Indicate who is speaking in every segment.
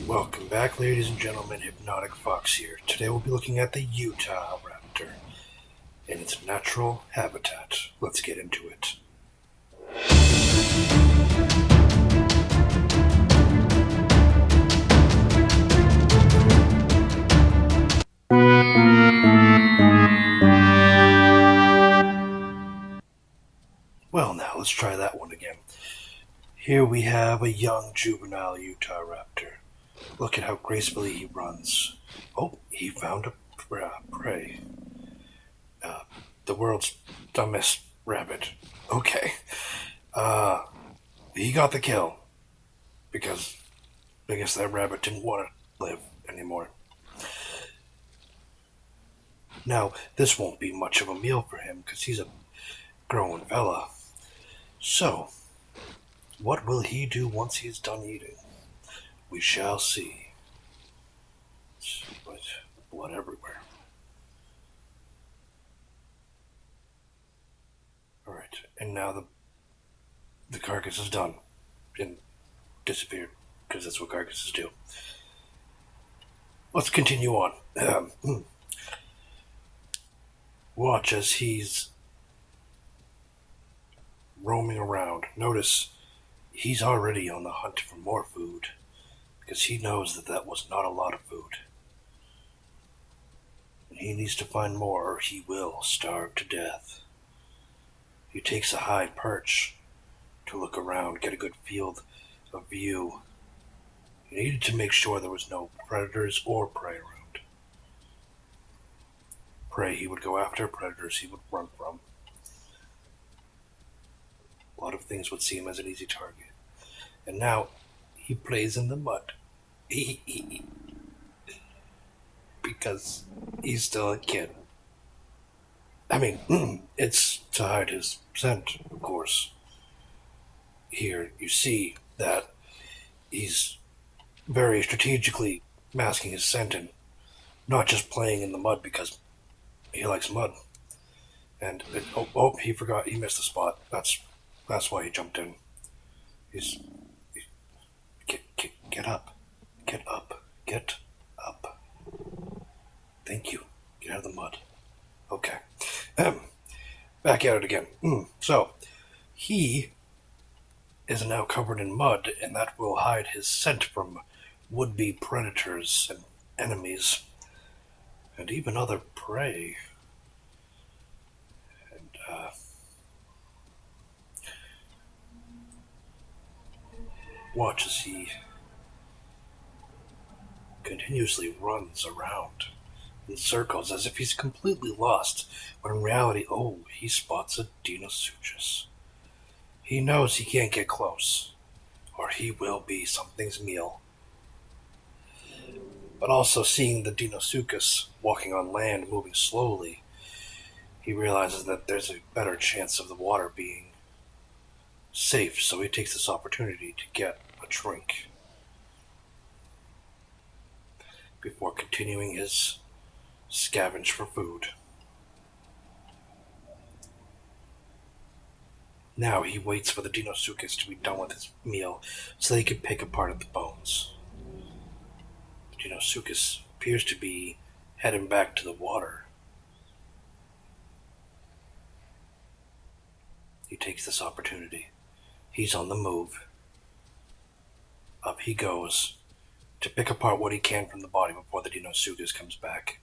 Speaker 1: Welcome back, ladies and gentlemen. Hypnotic Fox here. Today we'll be looking at the Utahraptor in its natural habitat. Let's get into it. Well, now let's try that one again. Here we have a young juvenile Utahraptor. Look at how gracefully he runs. Oh, he found a prey. The world's dumbest rabbit. Okay. He got the kill because I guess that rabbit didn't want to live anymore. Now, this won't be much of a meal for him because he's a grown fella. So, what will he do once he's done eating? We shall see. But blood everywhere. Alright, and now the carcass is done and disappeared, because that's what carcasses do. Let's continue on. Watch as he's roaming around. Notice he's already on the hunt for more food, because he knows that was not a lot of food. He needs to find more or he will starve to death. He takes a high perch to look around, get a good field of view. He needed to make sure there was no predators or prey around. Prey he would go after, predators he would run from. A lot of things would see him as an easy target. And now he plays in the mud. Because he's still a kid. I mean, it's to hide his scent, of course. Here you see that he's very strategically masking his scent and not just playing in the mud because he likes mud. And he forgot, he missed the spot. That's why he jumped in. Get up. Get up. Get up. Thank you. Get out of the mud. Okay. Back at it again. So, he is now covered in mud, and that will hide his scent from would-be predators and enemies, and even other prey. And, watch as he continuously runs around in circles as if he's completely lost, when in reality, he spots a Deinosuchus. He knows he can't get close, or he will be something's meal. But also seeing the Deinosuchus walking on land, moving slowly, he realizes that there's a better chance of the water being safe, so he takes this opportunity to get a drink before continuing his scavenge for food. Now he waits for the Deinosuchus to be done with his meal so that he can pick apart at the bones. The Deinosuchus appears to be heading back to the water. He takes this opportunity. He's on the move. Up he goes to pick apart what he can from the body before the Deinosuchus comes back.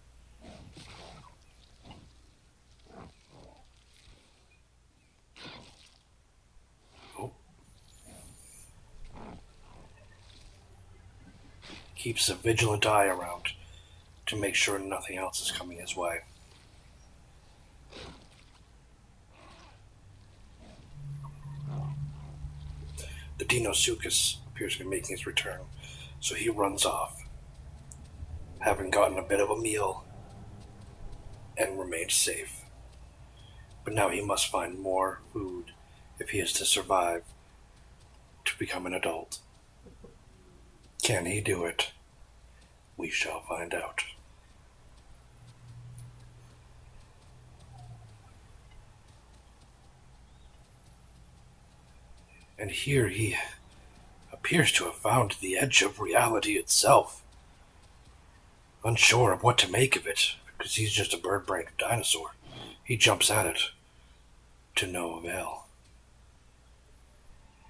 Speaker 1: Keeps a vigilant eye around to make sure nothing else is coming his way. The Deinosuchus appears to be making his return, so he runs off, having gotten a bit of a meal and remained safe. But now he must find more food if he is to survive to become an adult. Can he do it? We shall find out. And here he appears to have found the edge of reality itself. Unsure of what to make of it, because he's just a bird-brained dinosaur. He jumps at it, to no avail.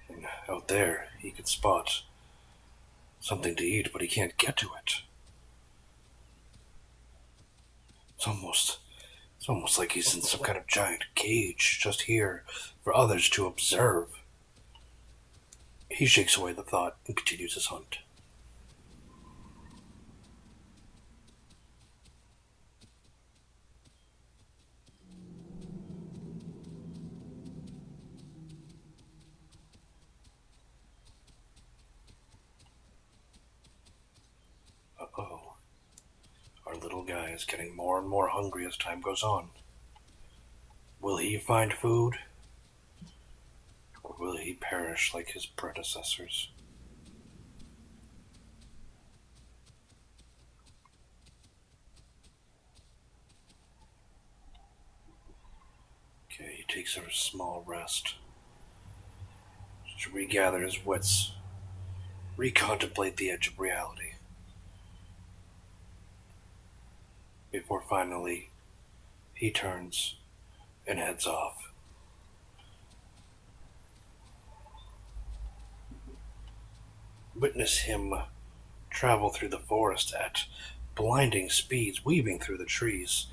Speaker 1: And out there, he can spot something to eat, but he can't get to it. It's almost like he's in some kind of giant cage, just here for others to observe. He shakes away the thought and continues his hunt. Uh-oh. Our little guy is getting more and more hungry as time goes on. Will he find food? Or will he perish like his predecessors? Okay, he takes a small rest to regather his wits, recontemplate the edge of reality, before finally he turns and heads off. Witness him travel through the forest at blinding speeds, weaving through the trees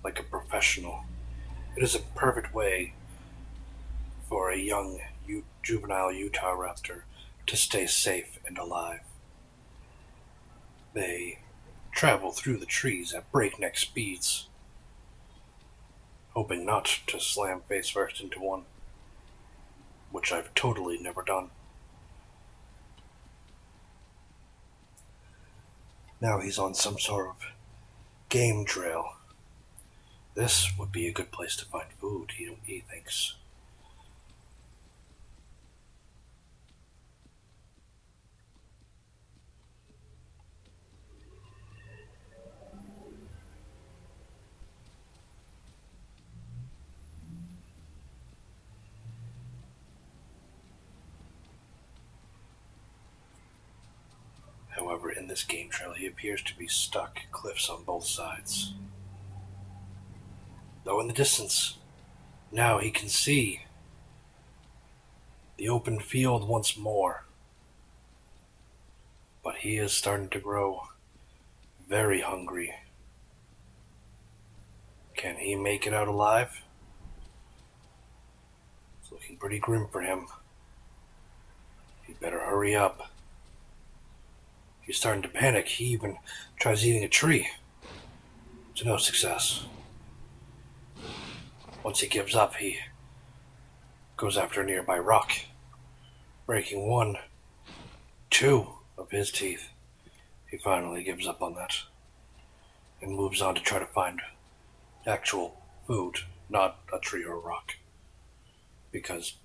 Speaker 1: like a professional. It is a perfect way for a young juvenile Utahraptor to stay safe and alive. They travel through the trees at breakneck speeds, hoping not to slam face first into one, which I've totally never done. Now he's on some sort of game trail. This would be a good place to find food, he thinks. However, in this game trail, he appears to be stuck cliffs on both sides. Though in the distance, now he can see the open field once more. But he is starting to grow very hungry. Can he make it out alive? It's looking pretty grim for him. He better hurry up. He's starting to panic. He even tries eating a tree. To no success. Once he gives up, he goes after a nearby rock, breaking one, two of his teeth. He finally gives up on that and moves on to try to find actual food, not a tree or a rock. Because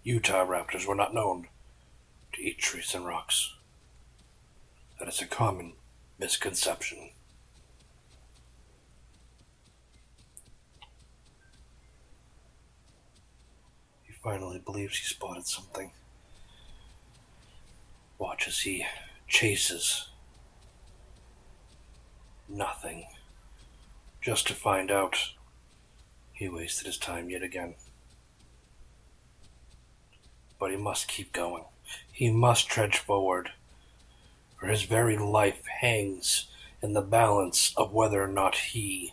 Speaker 1: Utahraptors were not known to eat trees and rocks. That is a common misconception. He finally believes he spotted something. Watch as he chases. Nothing. Just to find out he wasted his time yet again. But he must keep going. He must trudge forward. For his very life hangs in the balance of whether or not he,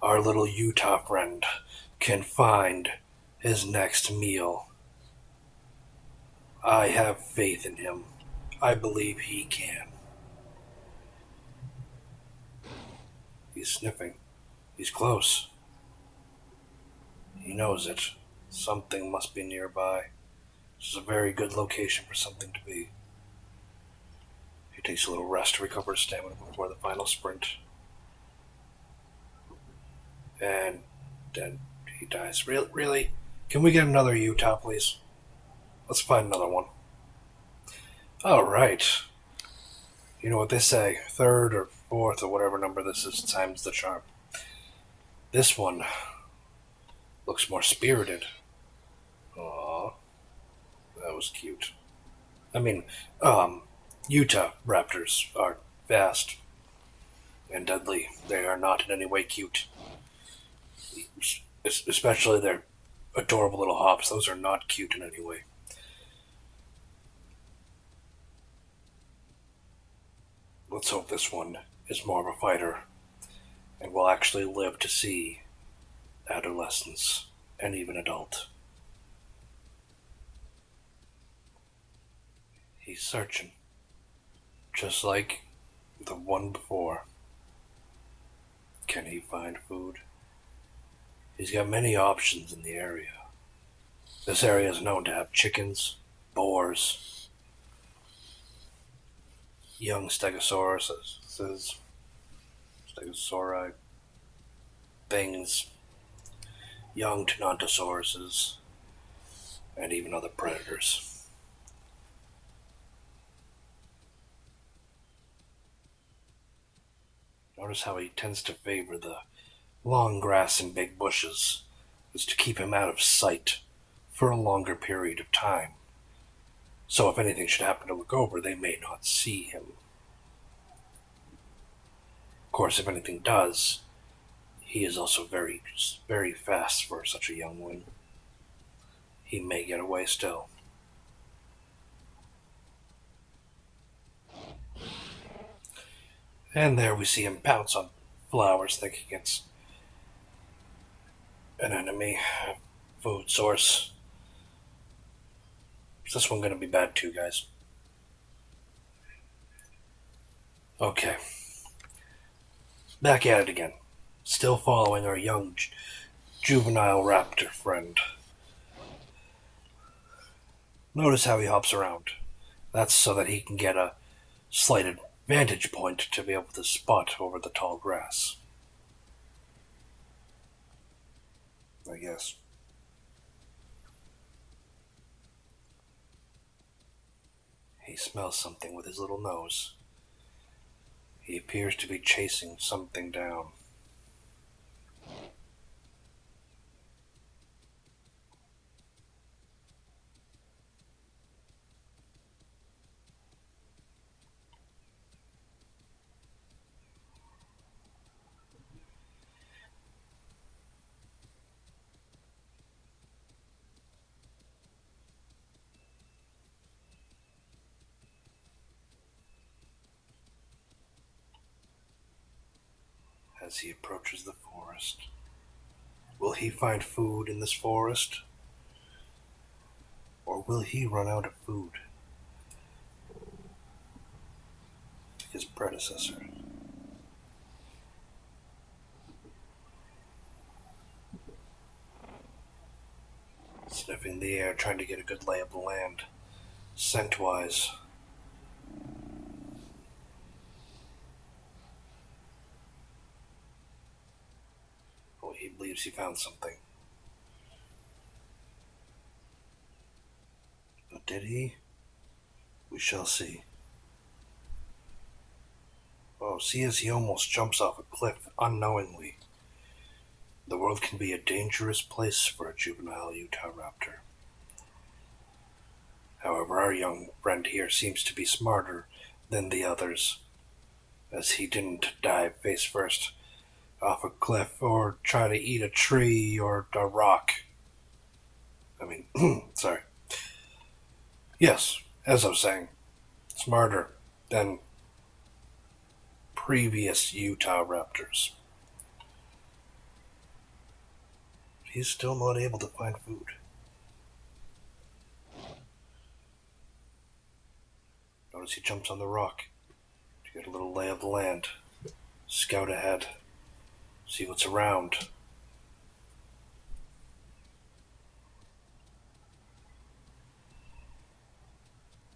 Speaker 1: our little Utah friend, can find his next meal. I have faith in him. I believe he can. He's sniffing. He's close. He knows it. Something must be nearby. This is a very good location for something to be. He takes a little rest to recover his stamina before the final sprint. And then he dies. Really? Can we get another Utah, please? Let's find another one. Alright. You know what they say, third or fourth or whatever number this is times the charm. This one looks more spirited. Aww. That was cute. I mean, um, Utah raptors are fast and deadly. They are not in any way cute, especially their adorable little hops. Those are not cute in any way. Let's hope this one is more of a fighter and will actually live to see adolescence and even adult. He's searching, just like the one before. Can he find food? He's got many options in the area. This area is known to have chickens, boars, young stegosauri, things, young Tenantosauruses, and even other predators. Notice how he tends to favor the long grass and big bushes, is to keep him out of sight for a longer period of time. So if anything should happen to look over, they may not see him. Of course, if anything does, he is also very, very fast for such a young one. He may get away still. And there we see him pounce on flowers, thinking it's an enemy food source. Is this one going to be bad too, guys? Okay. Back at it again. Still following our young juvenile raptor friend. Notice how he hops around. That's so that he can get a slight vantage point to be able to spot over the tall grass. I guess. He smells something with his little nose. He appears to be chasing something down. As he approaches the forest, will he find food in this forest? Or will he run out of food? His predecessor. Sniffing the air, trying to get a good lay of the land, scent-wise. Oh, he believes he found something. But did he? We shall see. Oh, see as he almost jumps off a cliff unknowingly. The world can be a dangerous place for a juvenile Utahraptor. However, our young friend here seems to be smarter than the others, as he didn't dive face first off a cliff or try to eat a tree or a rock. I mean, sorry. Yes, as I was saying, smarter than previous Utahraptors. He's still not able to find food. Notice he jumps on the rock to get a little lay of the land, scout ahead, see what's around.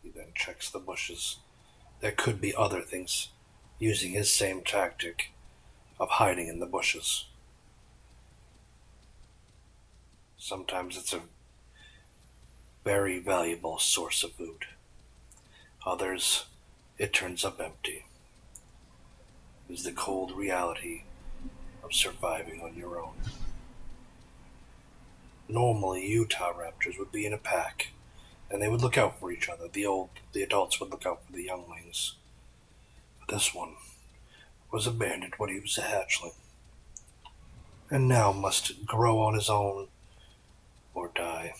Speaker 1: He then checks the bushes. There could be other things using his same tactic of hiding in the bushes. Sometimes it's a very valuable source of food. Others, it turns up empty. It is the cold reality of surviving on your own. Normally, Utahraptors would be in a pack, and they would look out for each other. The adults would look out for the younglings. But this one was abandoned when he was a hatchling, and now must grow on his own or die.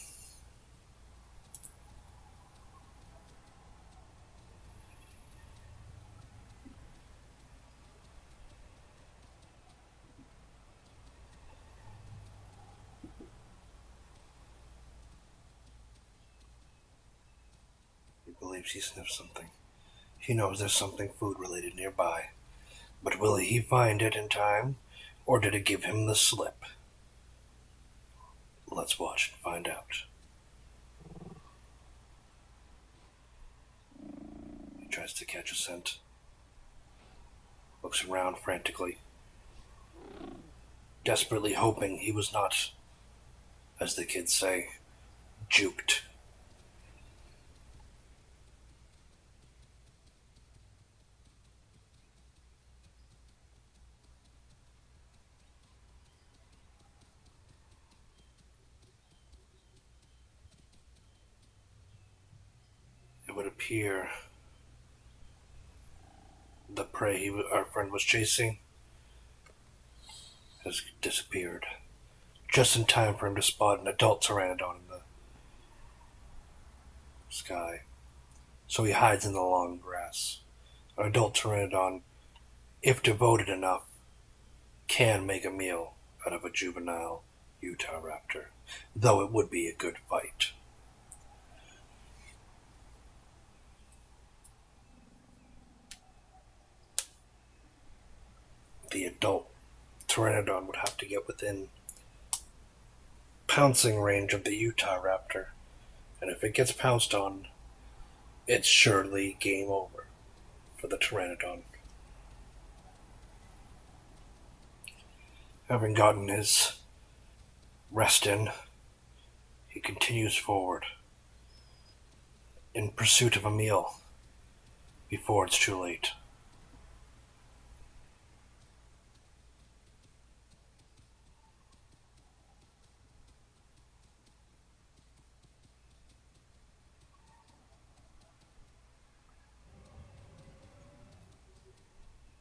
Speaker 1: He believes he sniffs something. He knows there's something food-related nearby. But will he find it in time, or did it give him the slip? Let's watch and find out. He tries to catch a scent. Looks around frantically, desperately hoping he was not, as the kids say, juked. It would appear the prey our friend was chasing has disappeared. Just in time for him to spot an adult pteranodon in the sky. So he hides in the long grass. An adult pteranodon, if devoted enough, can make a meal out of a juvenile Utahraptor, though it would be a good fight. The adult pteranodon would have to get within pouncing range of the Utahraptor, and if it gets pounced on, it's surely game over for the pteranodon. Having gotten his rest in, he continues forward in pursuit of a meal before it's too late.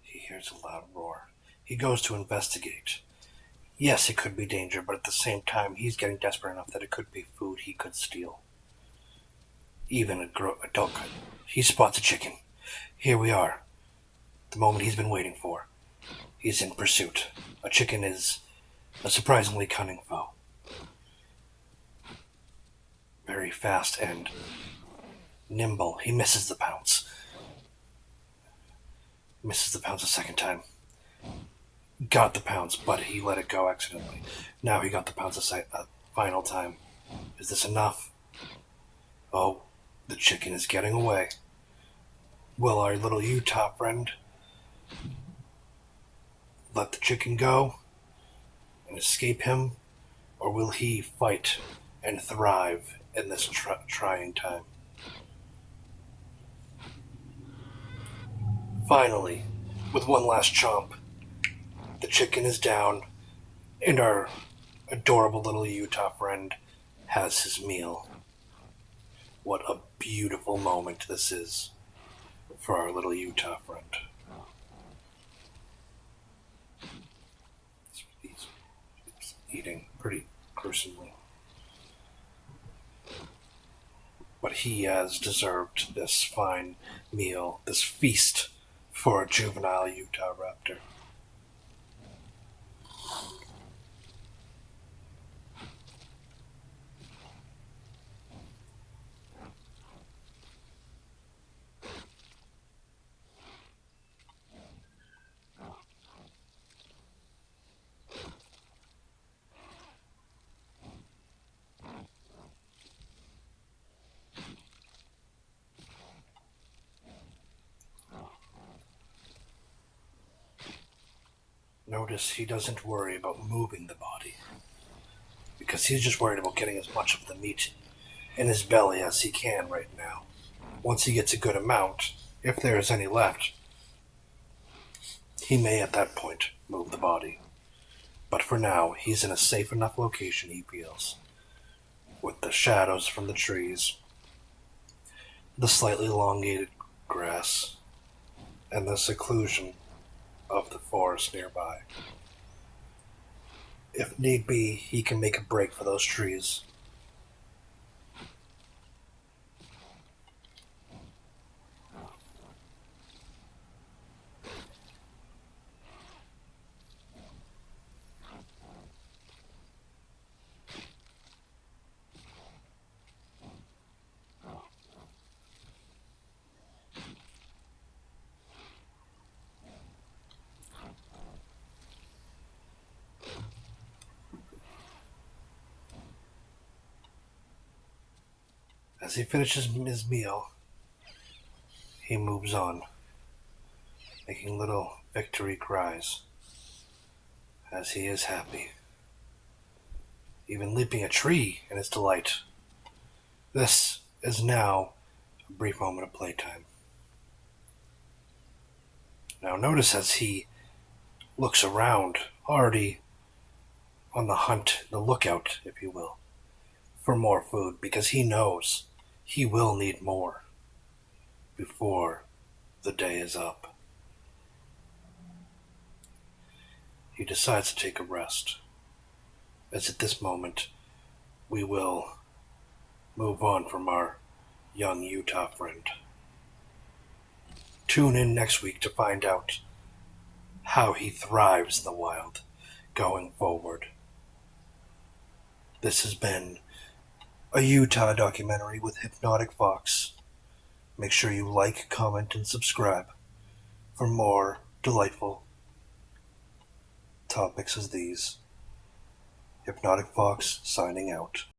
Speaker 1: He hears a loud roar. He goes to investigate. Yes, it could be danger, but at the same time, he's getting desperate enough that it could be food he could steal. Even a adult could. He spots a chicken. Here we are. The moment he's been waiting for. He's in pursuit. A chicken is a surprisingly cunning foe. Very fast and nimble. He misses the pounce. Misses the pounce a second time. Got the pounce, but he let it go accidentally. Now he got the pounce a final time. Is this enough? Oh, the chicken is getting away. Will our little Utah friend let the chicken go and escape him, or will he fight and thrive in this trying time? Finally, with one last chomp, the chicken is down, and our adorable little Utah friend has his meal. What a beautiful moment this is for our little Utah friend. He's eating pretty gruesomely. But he has deserved this fine meal, this feast for a juvenile Utahraptor. Notice he doesn't worry about moving the body, because he's just worried about getting as much of the meat in his belly as he can right now. Once he gets a good amount, if there is any left, he may at that point move the body. But for now, he's in a safe enough location, he feels, with the shadows from the trees the slightly elongated grass, and the seclusion of the forest nearby. If need be, he can make a break for those trees. As he finishes his meal, he moves on, making little victory cries as he is happy, even leaping a tree in his delight. This is now a brief moment of playtime. Now, notice as he looks around, already on the hunt, the lookout, if you will, for more food, because he knows he will need more before the day is up. He decides to take a rest, as at this moment we will move on from our young Utah friend. Tune in next week to find out how he thrives in the wild going forward. This has been a Utah documentary with Hypnotic Fox. Make sure you like, comment, and subscribe for more delightful topics as these. Hypnotic Fox signing out.